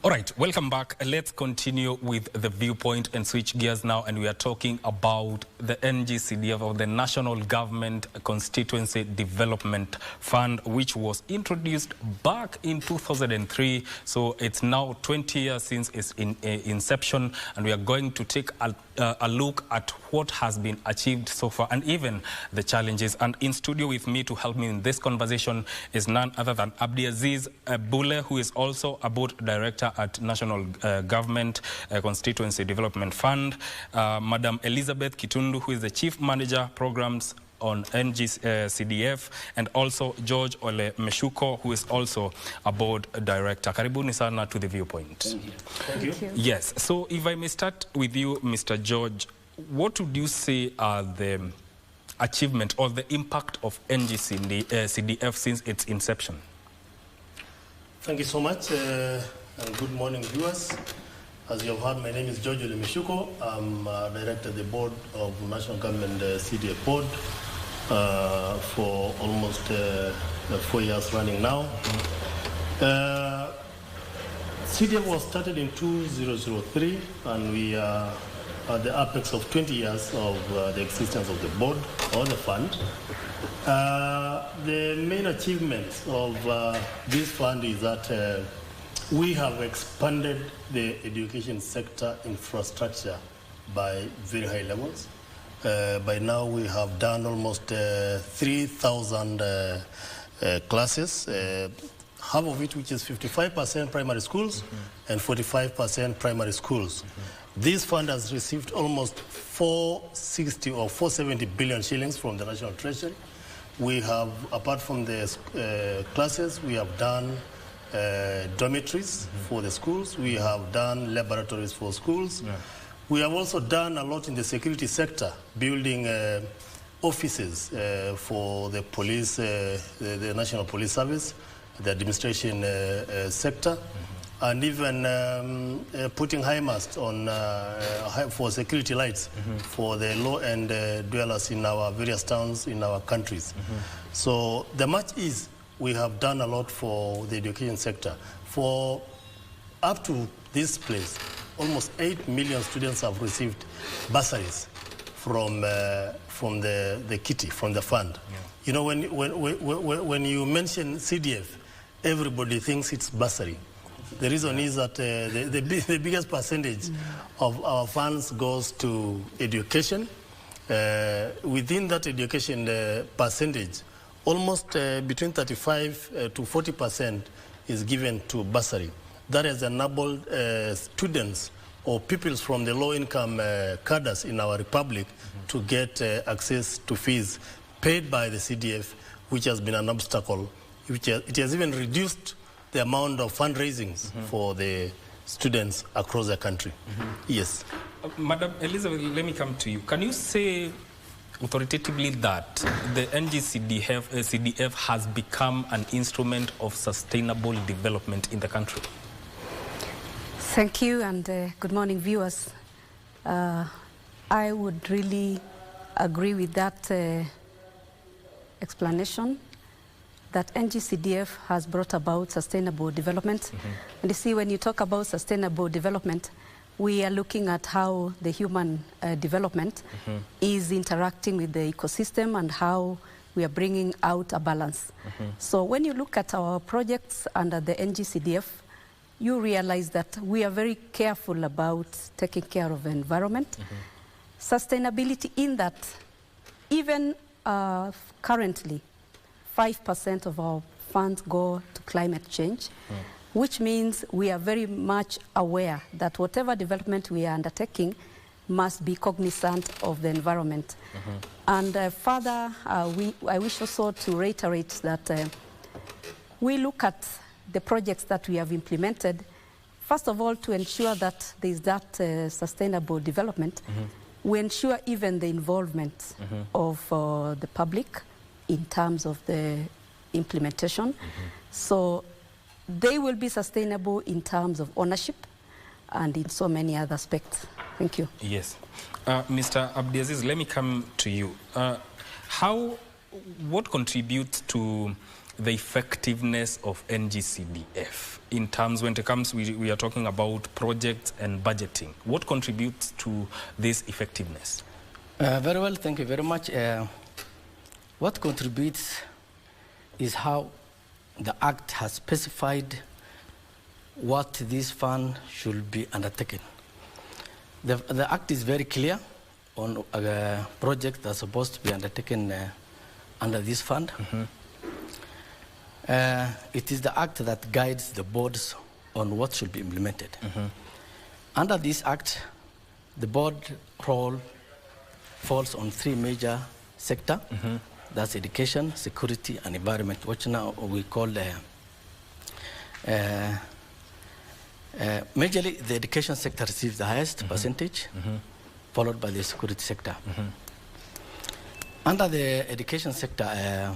All right, welcome back. Let's continue with the viewpoint and switch gears now, and we are talking about the NG-CDF, or the National Government Constituency Development Fund, which was introduced back in 2003. So it's now 20 years since its inception, and we are going to take a look at what has been achieved so far and even the challenges. And in studio with me to help me in this conversation is none other than Abdiaziz Bule, who is also a board director at National Government Constituency Development Fund, Madam Elizabeth Kitundu, who is the Chief Manager Programs on NG-CDF, and also George Ole Meshuko, who is also a board director. Karibuni sana to the viewpoint. Thank you. Thank you. Yes, so if I may start with you, Mr. George, what would you say are the achievement or the impact of NG-CDF since its inception? Thank you so much, and good morning, viewers. As you have heard, my name is George Ole Meshuko. I'm director of the board of National Government CDF Board for almost 4 years running now. CDF was started in 2003, and we are at the apex of 20 years of the existence of the board or the fund. The main achievements of this fund is that we have expanded the education sector infrastructure by very high levels. By now we have done almost 3,000 classes, half of it, which is 55% primary schools and 45% primary schools. This fund has received almost 460 or 470 billion shillings from the National Treasury. We have, apart from the classes, we have done dormitories for the schools. We have done laboratories for schools. Yeah. We have also done a lot in the security sector, building offices for the police, the National Police Service, the administration sector, and even putting high masts on for security lights for the low-end dwellers in our various towns in our countries. So the match is we have done a lot for the education sector. For up to this place, almost 8 million students have received bursaries from the kitty, from the fund. Yeah. You know, when you mention CDF, everybody thinks it's bursary. The reason is that the biggest percentage of our funds goes to education. Within that education percentage, almost between 35 to 40% is given to bursary. That has enabled students or pupils from the low-income cadres in our republic to get access to fees paid by the CDF, which has been an obstacle. It has even reduced the amount of fundraisings for the students across the country. Yes. Madam Elizabeth, let me come to you. Can you say authoritatively that the NG-CDF has become an instrument of sustainable development in the country? Thank you, and good morning, viewers. I would really agree with that explanation, that NG-CDF has brought about sustainable development. And you see, when you talk about sustainable development, we are looking at how the human development is interacting with the ecosystem and how we are bringing out a balance. So when you look at our projects under the NG-CDF, you realize that we are very careful about taking care of the environment. Sustainability in that, even currently, 5% of our funds go to climate change, which means we are very much aware that whatever development we are undertaking must be cognizant of the environment. And further, I wish also to reiterate that we look at the projects that we have implemented, first of all, to ensure that there is that sustainable development. We ensure even the involvement of the public in terms of the implementation. So they will be sustainable in terms of ownership and in so many other aspects. Thank you. Yes. Mr. Abdiaziz, let me come to you. What contributes to the effectiveness of NG-CDF in terms, when it comes, we are talking about projects and budgeting. What contributes to this effectiveness? Very well, thank you very much. What contributes is how the Act has specified what this fund should be undertaken. The Act is very clear on a project that's supposed to be undertaken under this fund. It is the Act that guides the boards on what should be implemented. Under this Act, the board role falls on three major sectors. That's education, security, and environment, which now we call majorly the education sector receives the highest percentage, followed by the security sector. Under the education sector,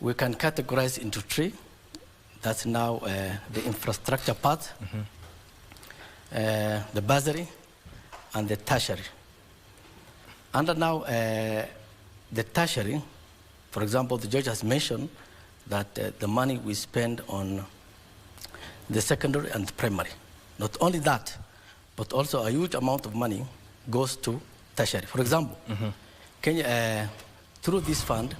we can categorize into three. That's now the infrastructure part, the bursary, and the tertiary. Under now the tertiary, for example, the judge has mentioned that the money we spend on the secondary and the primary. Not only that, but also a huge amount of money goes to tertiary. For example, Kenya, through this fund,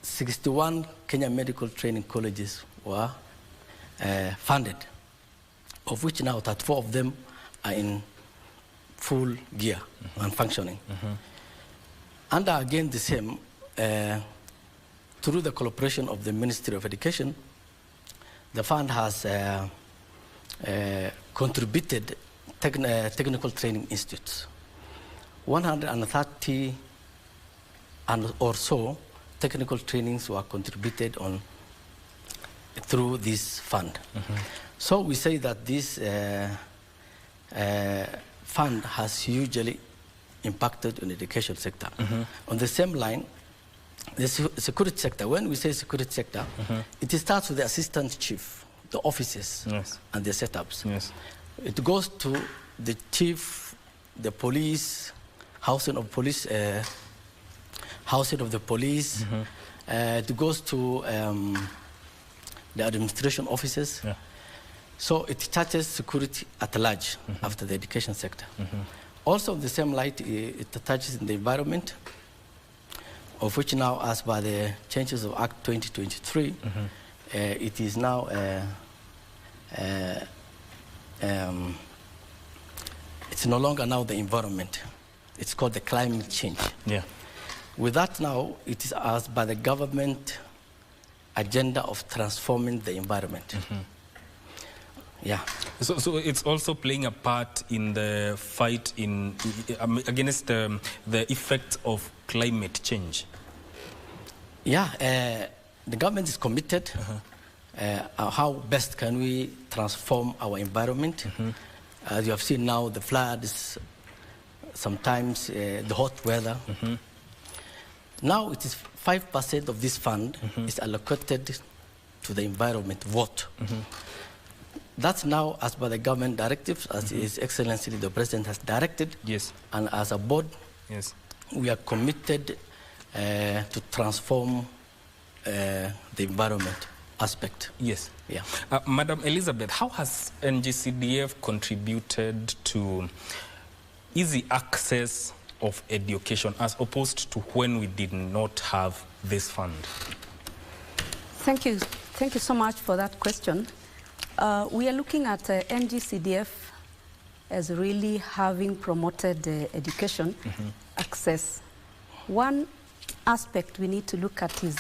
61 Kenya medical training colleges were funded, of which now 34 of them are in full gear and functioning. Under again the same, through the collaboration of the Ministry of Education, the fund has contributed technical training institutes. 130 or so technical trainings were contributed on through this fund. So we say that this fund has hugely impacted on the education sector. On the same line, the security sector, when we say security sector, it starts with the assistant chief, the offices, and the setups. It goes to the chief, the police, housing of police, it goes to the administration offices. So it touches security at large after the education sector. Also, in the same light, it touches in the environment, of which now, as by the changes of Act 2023, it is now it's no longer now the environment. It's called the climate change. With that now, it is as by the government agenda of transforming the environment. So it's also playing a part in the fight against the effects of climate change. The government is committed. How best can we transform our environment? As you have seen now, the floods, sometimes the hot weather. Now it is 5% of this fund is allocated to the environment vote. That's now as per the government directives, as His Excellency the President has directed. And as a board, we are committed to transform the environment aspect. Madam Elizabeth, how has NG-CDF contributed to easy access of education as opposed to when we did not have this fund? Thank you so much for that question. We are looking at NG-CDF as really having promoted education access. One aspect we need to look at is,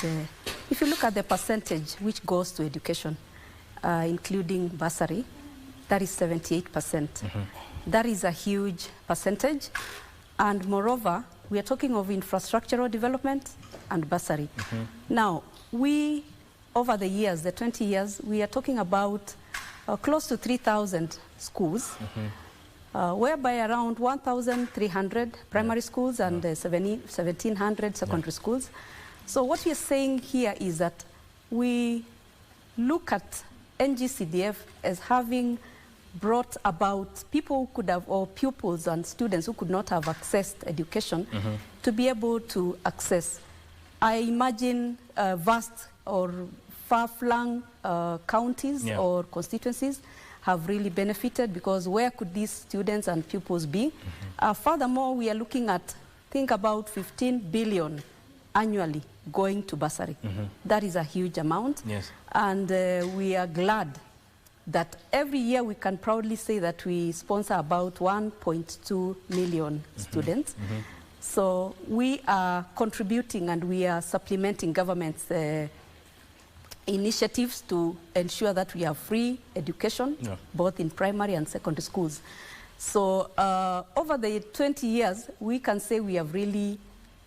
if you look at the percentage which goes to education, including bursary, that is 78%. That is a huge percentage. And moreover, we are talking of infrastructural development and bursary. Now, we, over the years, the 20 years, we are talking about close to 3,000 schools, whereby around 1,300 primary schools and 1,700 secondary schools. So what we are saying here is that we look at NG-CDF as having brought about people who could have, or pupils and students who could not have accessed education, to be able to access. I imagine vast or far-flung counties or constituencies have really benefited, because where could these students and pupils be? Furthermore, we are looking at, think about 15 billion annually going to bursary. That is a huge amount. Yes. And we are glad that every year we can proudly say that we sponsor about 1.2 million students. So we are contributing and we are supplementing government's initiatives to ensure that we have free education, both in primary and secondary schools. So over the 20 years, we can say we have really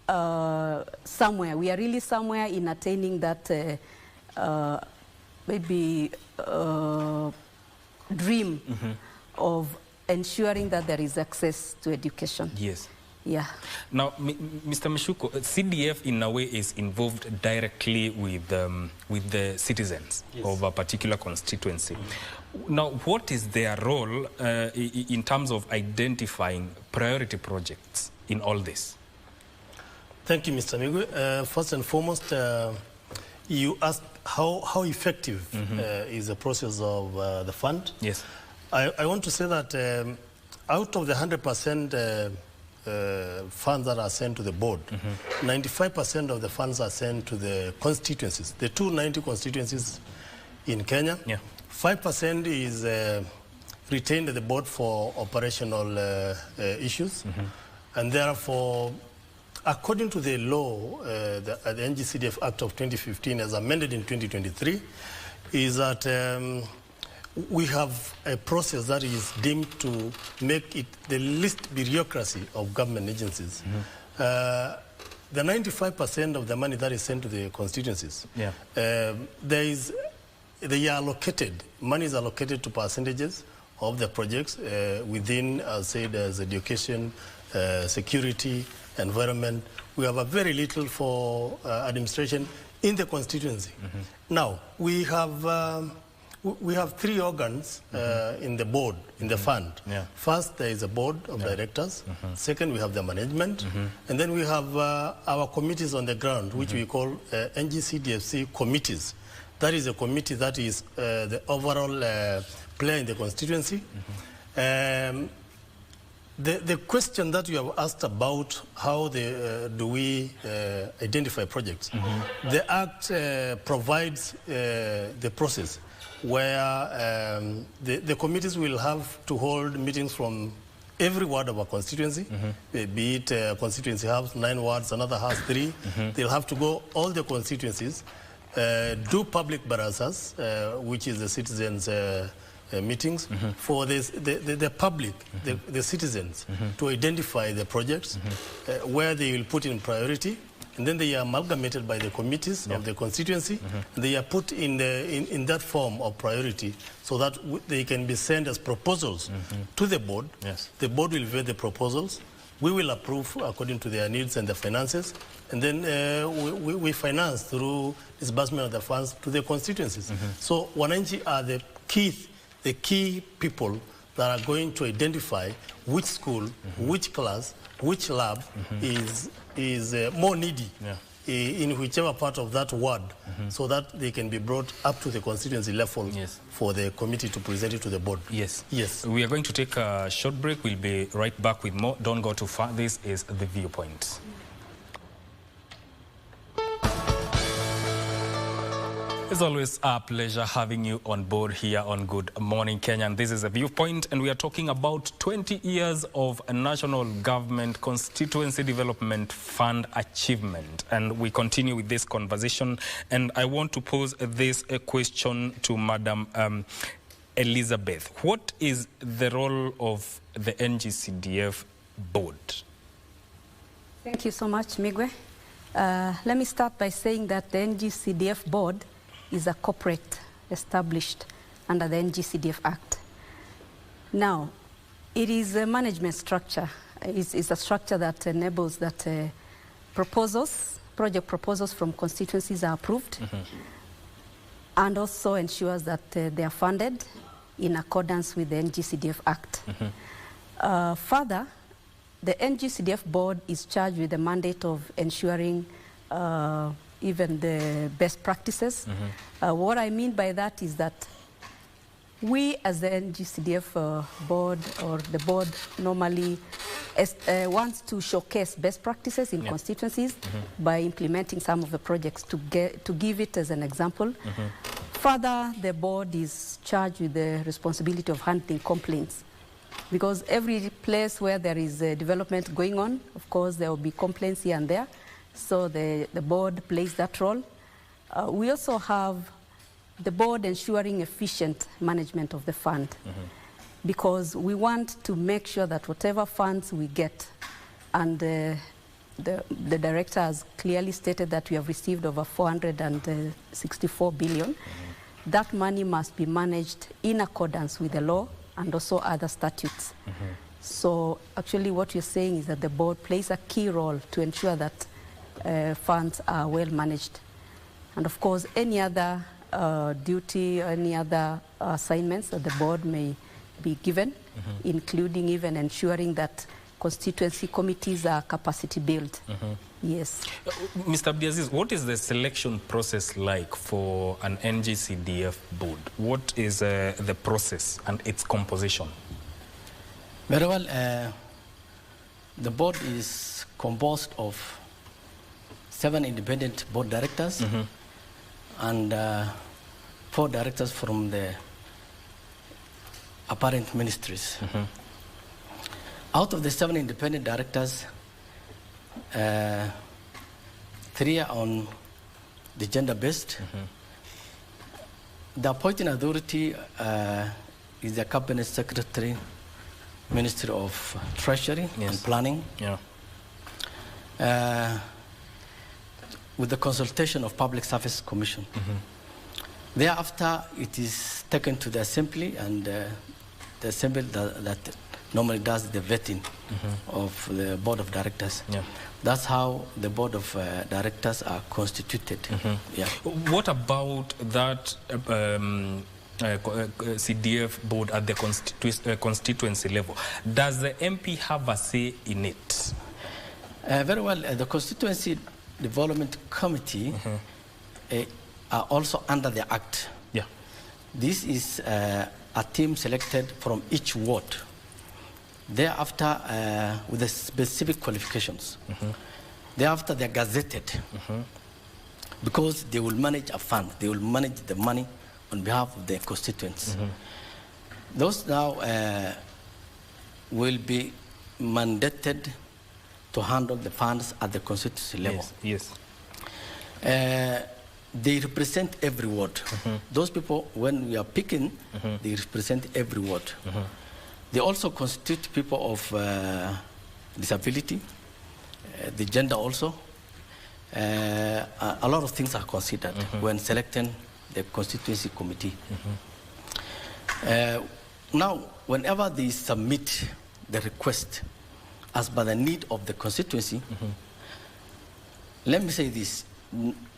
somewhere. We are really somewhere in attaining that maybe dream of ensuring that there is access to education. Yes. Yeah. Now, Mr. Mishuko, CDF in a way is involved directly with the citizens of a particular constituency. Now, what is their role in terms of identifying priority projects in all this? Thank you, Mr. Migwe. First and foremost, you asked how effective is the process of the fund. Yes. I want to say that out of the 100% funds that are sent to the board, 95% of the funds are sent to the constituencies, the 290 constituencies in Kenya. 5% is retained at the board for operational issues, and therefore, according to the law, the NG-CDF Act of 2015, as amended in 2023, is that we have a process that is deemed to make it the least bureaucracy of government agencies. The 95% of the money that is sent to the constituencies, they are allocated, money is allocated to percentages of the projects within, as said, as education, security, environment. We have a very little for administration in the constituency. Now, we have three organs in the board, in the fund. First, there is a board of directors. Second, we have the management. And then we have our committees on the ground, which we call NG-CDF committees. That is a committee that is the overall player in the constituency. The question that you have asked about how do we identify projects, the Act provides the process where the committees will have to hold meetings from every ward of a constituency, be it constituency has 9 wards, another has 3. They'll have to go all the constituencies, do public barazas, which is the citizens' meetings, for the public, the citizens, to identify the projects where they will put in priority. And then they are amalgamated by the committees of the constituency. They are put in that form of priority so that they can be sent as proposals to the board. The board will view the proposals. We will approve according to their needs and the finances. And then we finance through disbursement of the funds to the constituencies. So wananchi are the key people that are going to identify which school, which class, which lab is more needy in whichever part of that ward, so that they can be brought up to the constituency level for the committee to present it to the board. Yes. We are going to take a short break. We'll be right back with more. Don't go too far. This is The Viewpoint. It's always a pleasure having you on board here on Good Morning Kenya. And this is A Viewpoint, and we are talking about 20 years of a national government constituency development fund achievement. And we continue with this conversation. And I want to pose this question to Madam Elizabeth. What is the role of the NG-CDF board? Thank you so much, Migwe. Let me start by saying that the NG-CDF board is a corporate established under the NG-CDF Act. Now, it is a management structure. It's a structure that enables that project proposals from constituencies are approved, and also ensures that they are funded in accordance with the NG-CDF Act. Further, the NG-CDF board is charged with the mandate of ensuring even the best practices. What I mean by that is that we as the NG-CDF board, or the board normally wants to showcase best practices in constituencies by implementing some of the projects to give it as an example. Further, the board is charged with the responsibility of handling complaints, because every place where there is a development going on, of course, there will be complaints here and there. So the board plays that role. We also have the board ensuring efficient management of the fund, because we want to make sure that whatever funds we get, and the director has clearly stated that we have received over 464 billion, that money must be managed in accordance with the law and also other statutes. So actually what you're saying is that the board plays a key role to ensure that funds are well managed. And of course, any other duty, any other assignments that the board may be given, including even ensuring that constituency committees are capacity built. Yes. Mr. Abdiaziz, what is the selection process like for an NG-CDF board? What is the process and its composition? Very well. The board is composed of 7 independent board directors and 4 directors from the apparent ministries. Out of the 7 independent directors, 3 are on the gender-based. The appointing authority is the Cabinet Secretary, Ministry of Treasury and Planning, with the consultation of Public Service Commission. Thereafter, it is taken to the Assembly, and the Assembly that normally does the vetting of the Board of Directors. That's how the Board of Directors are constituted. What about that CDF board at the constituency level? Does the MP have a say in it? Very well. The Constituency Development Committee are also under the Act. This is a team selected from each ward. Thereafter, with the specific qualifications. Thereafter, they are gazetted because they will manage a fund. They will manage the money on behalf of their constituents. Those now will be mandated to handle the funds at the constituency level. They represent every ward. Those people, when we are picking, they represent every ward. They also constitute people of disability, the gender also. A lot of things are considered when selecting the constituency committee. Now, whenever they submit the request as by the need of the constituency, let me say this.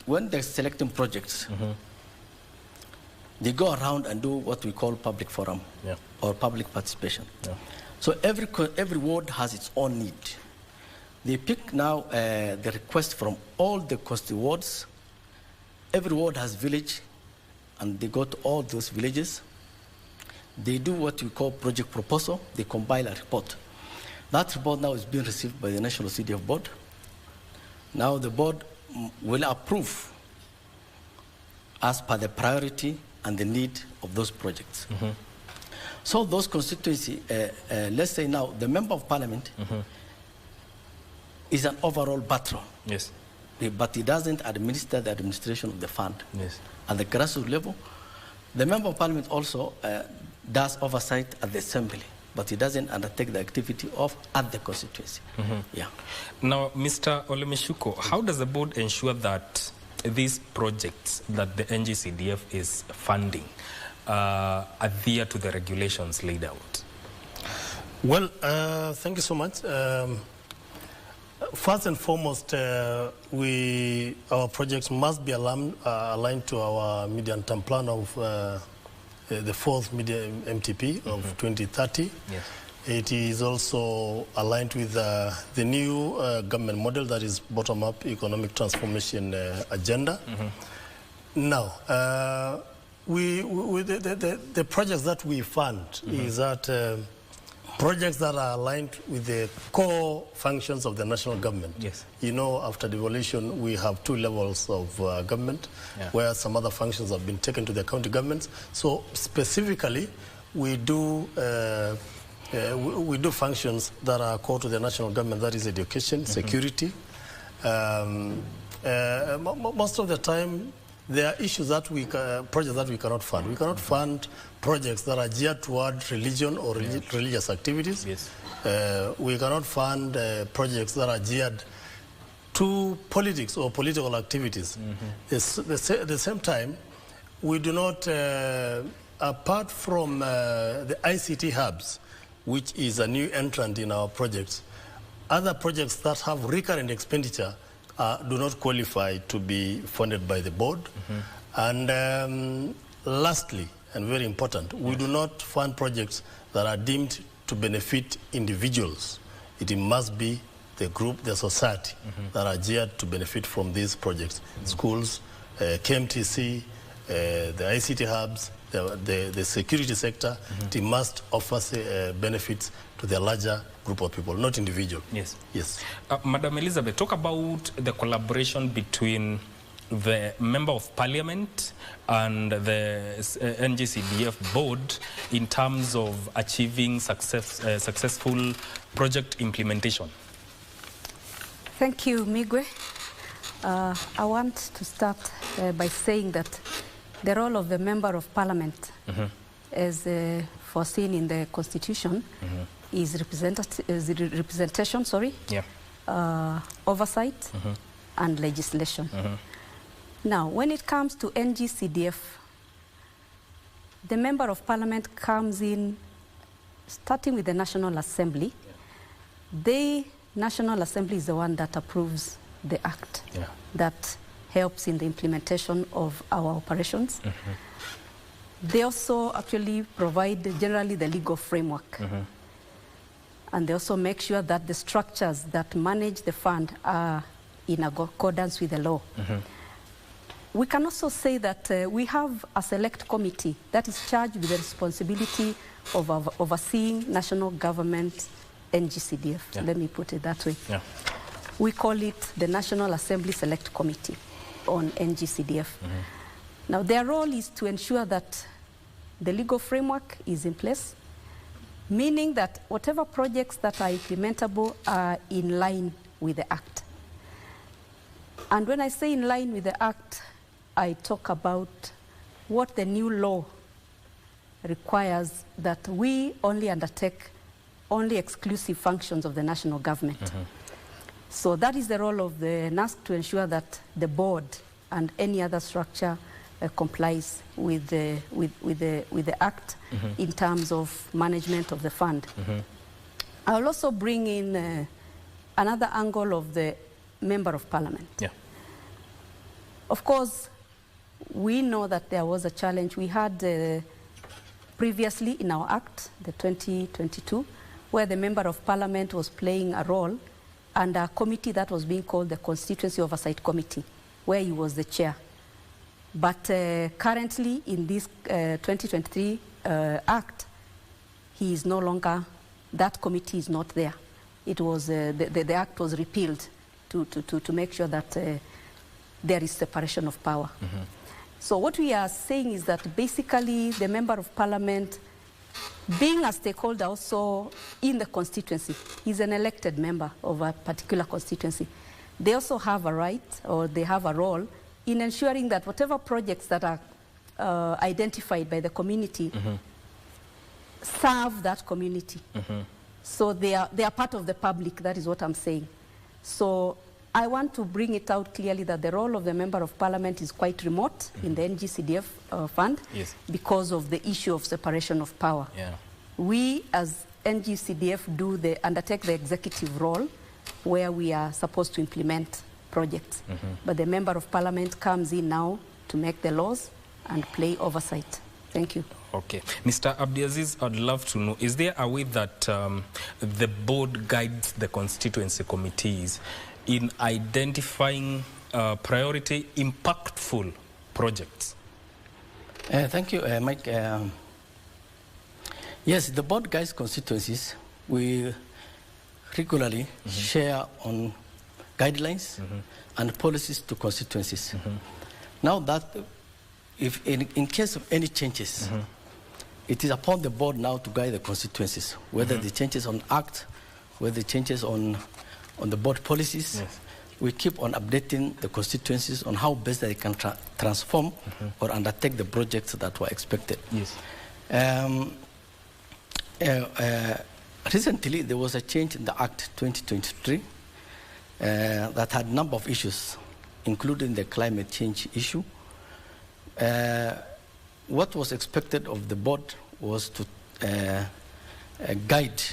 When they're selecting projects, they go around and do what we call public forum or public participation. So every ward has its own need. They pick now the request from all the wards. Every ward has village, and they go to all those villages. They do what we call project proposal. They compile a report. That report now is being received by the National CDF board. Now the board will approve as per the priority and the need of those projects. So those constituency, let's say now the member of parliament is an overall patron. But he doesn't administer the administration of the fund. At the grassroots level, the member of parliament also does oversight at the assembly, but he doesn't undertake the activity at the constituency. Now, Mr. Olemeshuko, how does the board ensure that these projects that the NG-CDF is funding adhere to the regulations laid out? Well, thank you so much. First and foremost, our projects must be aligned to our medium-term plan of the 4th Media MTP of 2030. It is also aligned with the new government model, that is bottom-up economic transformation agenda. Now, the projects that we fund is that projects that are aligned with the core functions of the national government. Yes. You know, after devolution, we have 2 levels of government, where some other functions have been taken to the county governments. So specifically, we do functions that are core to the national government, that is education, security. Most of the time, there are issues that projects that we cannot fund. We cannot fund projects that are geared toward religion or religious activities. Yes. We cannot fund projects that are geared to politics or political activities. At the same time, we do not, apart from the ICT hubs, which is a new entrant in our projects, other projects that have recurrent expenditure do not qualify to be funded by the board. And lastly, and very important, we do not fund projects that are deemed to benefit individuals. It must be the group, the society, that are geared to benefit from these projects. Schools, KMTC, the ICT hubs, the security sector, it must offer benefits to the larger group of people, not individual. Yes. Yes. Madam Elizabeth, talk about the collaboration between the Member of Parliament and the NG-CDF board in terms of achieving successful project implementation. Thank you, Migwe. I want to start by saying that the role of the Member of Parliament, as foreseen in the Constitution, is representation, oversight, and legislation. Now, when it comes to NG-CDF, the Member of Parliament comes in, starting with the National Assembly. The National Assembly is the one that approves the act that helps in the implementation of our operations. They also actually provide generally the legal framework. And they also make sure that the structures that manage the fund are in accordance with the law. We can also say that we have a select committee that is charged with the responsibility of overseeing national government NG-CDF. Let me put it that way. We call it the National Assembly Select Committee on NG-CDF. Now, their role is to ensure that the legal framework is in place, meaning that whatever projects that are implementable are in line with the Act. And when I say in line with the Act, I talk about what the new law requires, that we only undertake only exclusive functions of the national government. So that is the role of the NASC, to ensure that the board and any other structure complies with the Act in terms of management of the fund. I will also bring in another angle of the Member of Parliament. Of course, we know that there was a challenge. We had previously in our Act, the 2022, where the Member of Parliament was playing a role under a committee that was being called the Constituency Oversight Committee, where he was the chair. But currently, in this 2023 Act, he is no longer, that committee is not there. It was, the Act was repealed to make sure that there is separation of power. So what we are saying is that basically the Member of Parliament, being a stakeholder also in the constituency, is an elected member of a particular constituency. They also have a right, or they have a role in ensuring that whatever projects that are identified by the community serve that community. So they are part of the public, that is what I'm saying. So I want to bring it out clearly that the role of the Member of Parliament is quite remote in the NG-CDF fund because of the issue of separation of power. We as NG-CDF undertake the executive role where we are supposed to implement projects. But the Member of Parliament comes in now to make the laws and play oversight. Thank you. Okay. Mr. Abdiaziz, I'd love to know, is there a way that the board guides the constituency committees in identifying priority impactful projects? Thank you, Mike. Yes, the board guides constituencies. We regularly share on guidelines and policies to constituencies. Now that, if in case of any changes, it is upon the board now to guide the constituencies, whether the changes on Act, whether the changes on the board policies. Yes. We keep on updating the constituencies on how best they can transform or undertake the projects that were expected. Yes. Recently, there was a change in the Act 2023 that had a number of issues, including the climate change issue. What was expected of the board was to guide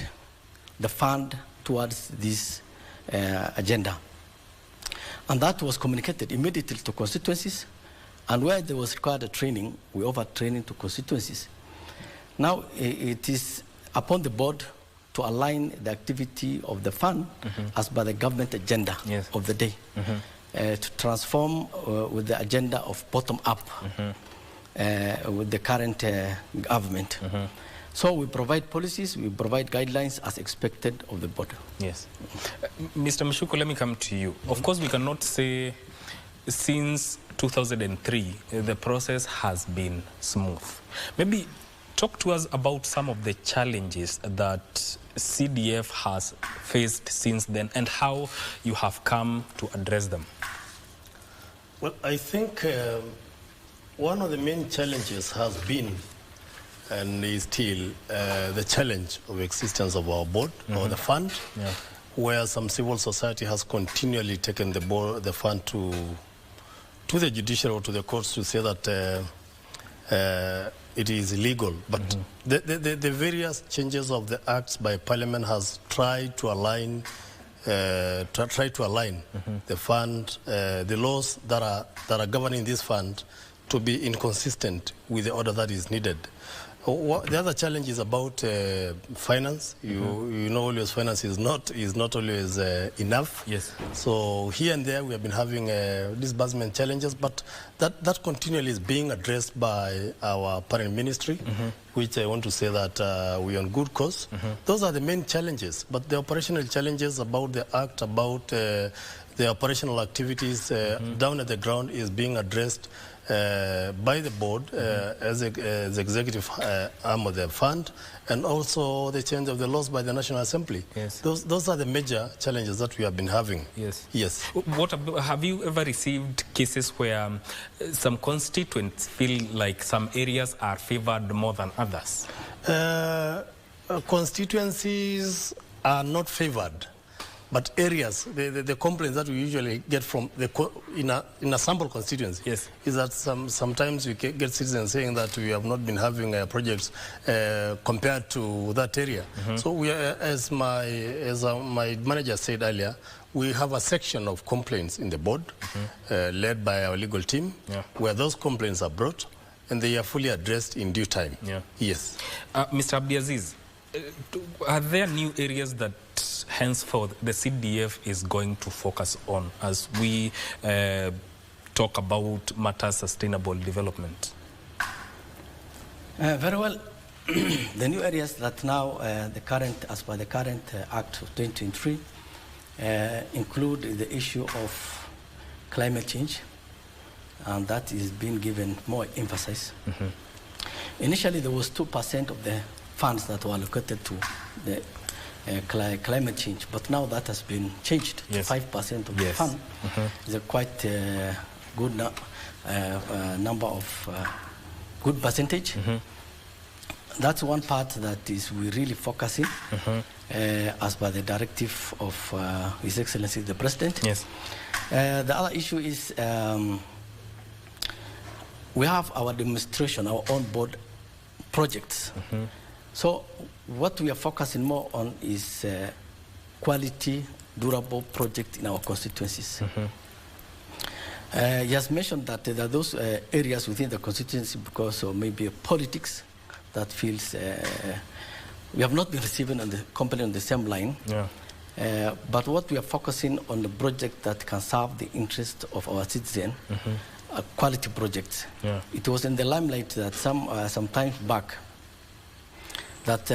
the fund towards this agenda. And that was communicated immediately to constituencies, and where there was required training, we offered training to constituencies. Now, it is upon the board to align the activity of the fund as per the government agenda of the day, to transform with the agenda of bottom-up with the current government. So we provide policies, we provide guidelines as expected of the board. Yes. Mr. Mishuko, let me come to you. Of course, we cannot say since 2003 the process has been smooth. Maybe talk to us about some of the challenges that CDF has faced since then and how you have come to address them. Well, I think one of the main challenges has been and is still the challenge of existence of our board or the fund, where some civil society has continually taken the fund to the judiciary or to the courts to say that it is illegal. But the various changes of the acts by Parliament has tried to align the fund, the laws that are governing this fund to be inconsistent with the order that is needed. The other challenge is about finance. You know, always finance is not always enough. Yes. So here and there we have been having disbursement challenges, but that continually is being addressed by our parent ministry, which I want to say that we are on good course. Those are the main challenges, but the operational challenges about the act, about the operational activities down at the ground is being addressed by the board as the executive arm of the fund, and also the change of the laws by the National Assembly. Yes. Those are the major challenges that we have been having. Yes. Yes. Have you ever received cases where some constituents feel like some areas are favored more than others? Constituencies are not favored. But areas, the complaints that we usually get from in a sample constituency is that sometimes we get citizens saying that we have not been having projects compared to that area. So we are, as my manager said earlier, we have a section of complaints in the board led by our legal team where those complaints are brought and they are fully addressed in due time. Yes. Mr. Abdiaziz, are there new areas that henceforth the CDF is going to focus on as we talk about matters sustainable development? Very well. The new areas that now as per the current Act of 2023 include the issue of climate change, and that is being given more emphasis. Initially, there was 2% of the funds that were allocated to the climate change, but now that has been changed to 5% of the fund. It's a quite good number of good percentage. That's one part that is we really focusing as per the directive of His Excellency the President. Yes. The other issue is we have our demonstration, our own board projects. So what we are focusing more on is quality, durable project in our constituencies. You just mentioned that there are those areas within the constituency because of maybe politics that feels we have not been receiving on the company on the same line. Yeah. But what we are focusing on the project that can serve the interest of our citizen, quality projects. Yeah. It was in the limelight that some time back that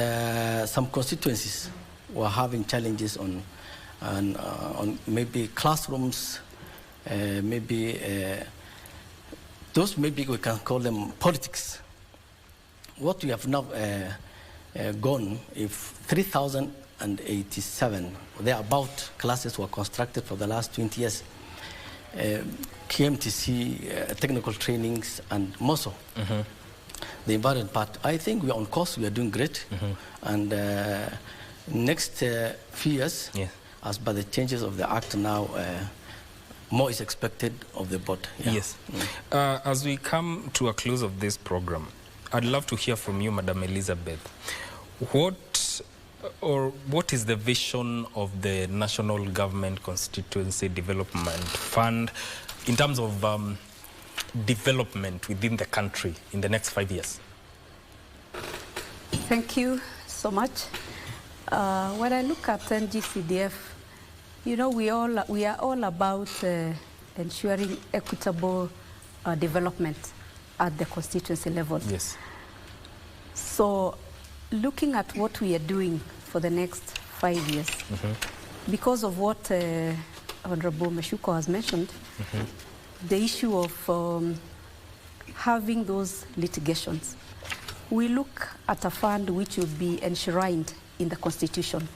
some constituencies were having challenges on maybe classrooms, those maybe we can call them politics. What we have now gone, if 3,087, thereabout classes were constructed for the last 20 years, KMTC, technical trainings, and MOSO. The environment part, I think we are on course, we are doing great. And next few years, as by the changes of the Act now, more is expected of the board. Yeah. Yes. As we come to a close of this program, I'd love to hear from you, Madam Elizabeth. What is the vision of the National Government Constituency Development Fund in terms of development within the country in the next 5 years? Thank you so much. When I look at NG-CDF, you know, we are all about ensuring equitable development at the constituency level. Yes. So, looking at what we are doing for the next 5 years, because of what Honorable Meshuko has mentioned, the issue of having those litigations, we look at a fund which will be enshrined in the Constitution,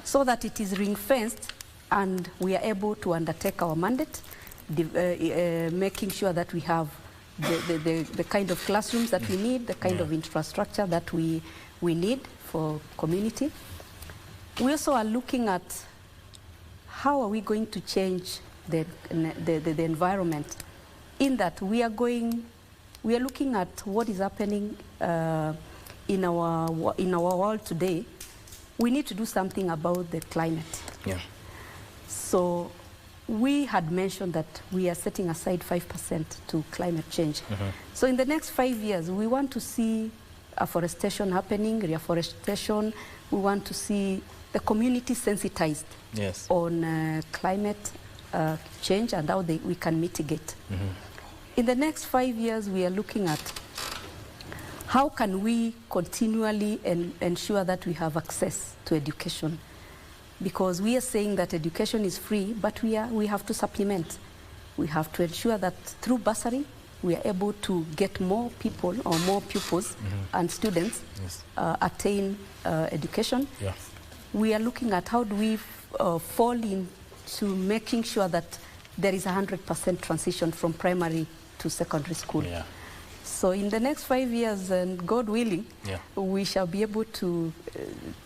so that it is ring-fenced and we are able to undertake our mandate, making sure that we have the kind of classrooms that we need, the kind of infrastructure that we need for community. We also are looking at how are we going to change the environment, in that we are looking at what is happening in our world today. We need to do something about the climate. Yeah. So we had mentioned that we are setting aside 5% to climate change. So in the next 5 years, we want to see afforestation happening, reforestation. We want to see the community sensitized on climate change and how we can mitigate. In the next 5 years, we are looking at how can we continually ensure that we have access to education. Because we are saying that education is free, but we have to supplement. We have to ensure that through bursary, we are able to get more people or more pupils and students attain education. Yeah. We are looking at how do we fall into making sure that there is 100% transition from primary to secondary school. Yeah. So in the next 5 years, and God willing, we shall be able to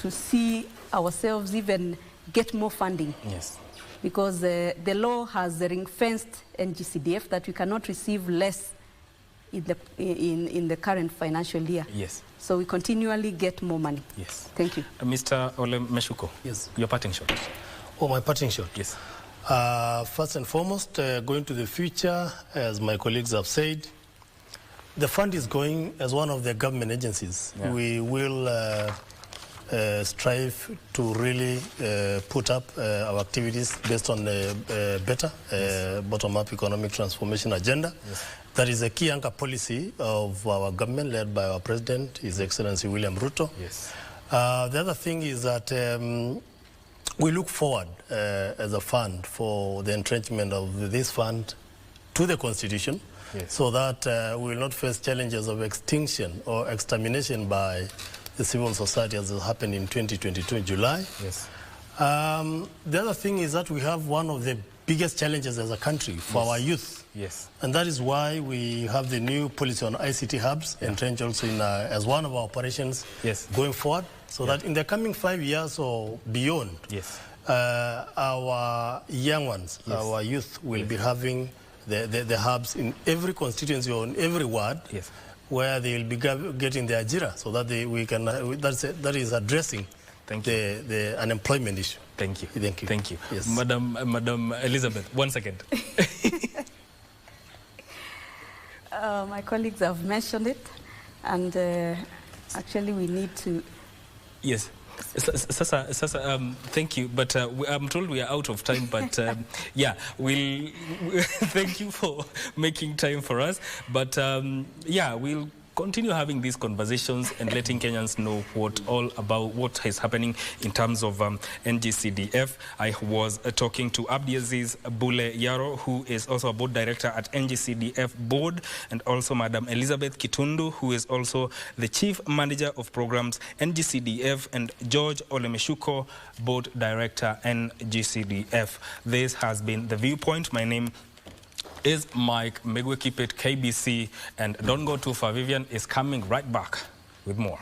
see ourselves even get more funding. Yes. Because the law has ring-fenced NG-CDF that we cannot receive less in the current financial year. Yes. So we continually get more money. Yes. Thank you. Mr. Ole Meshuko. Yes. Your parting shot. Oh, my parting shot. Yes. First and foremost, going to the future, as my colleagues have said, the fund is going as one of the government agencies. Yeah. We will strive to really put up our activities based on a better bottom-up economic transformation agenda. Yes. That is a key anchor policy of our government, led by our President, His Excellency William Ruto. Yes. The other thing is that we look forward as a fund for the entrenchment of this fund to the Constitution. Yes. So that we will not face challenges of extinction or extermination by the civil society as happened in 2022 in July. Yes. The other thing is that we have one of the biggest challenges as a country for our youth. Yes. And that is why we have the new policy on ICT hubs entrenched also in, as one of our operations going forward, so that in the coming 5 years or beyond, our young ones, our youth will be having the hubs in every constituency or in every ward, where they will be getting the ajira, so that we can. That is addressing the unemployment issue. Thank you. Thank you. Thank you. Yes. Madam Elizabeth, 1 second. My colleagues have mentioned it, and actually we need to... Yes. Sasa, thank you, but I'm told we are out of time, but yeah, we'll thank you for making time for us, but yeah, we'll continue having these conversations and letting Kenyans know what is happening in terms of NG-CDF. I was talking to Abdiaziz Bule Yaro, who is also a board director at NG-CDF board, and also Madam Elizabeth Kitundu, who is also the chief manager of programs NG-CDF, and George Olemeshuko, board director NG-CDF. This has been The Viewpoint. My name is Mike Megwe. Keep it KBC, and don't go too far. Vivian is coming right back with more.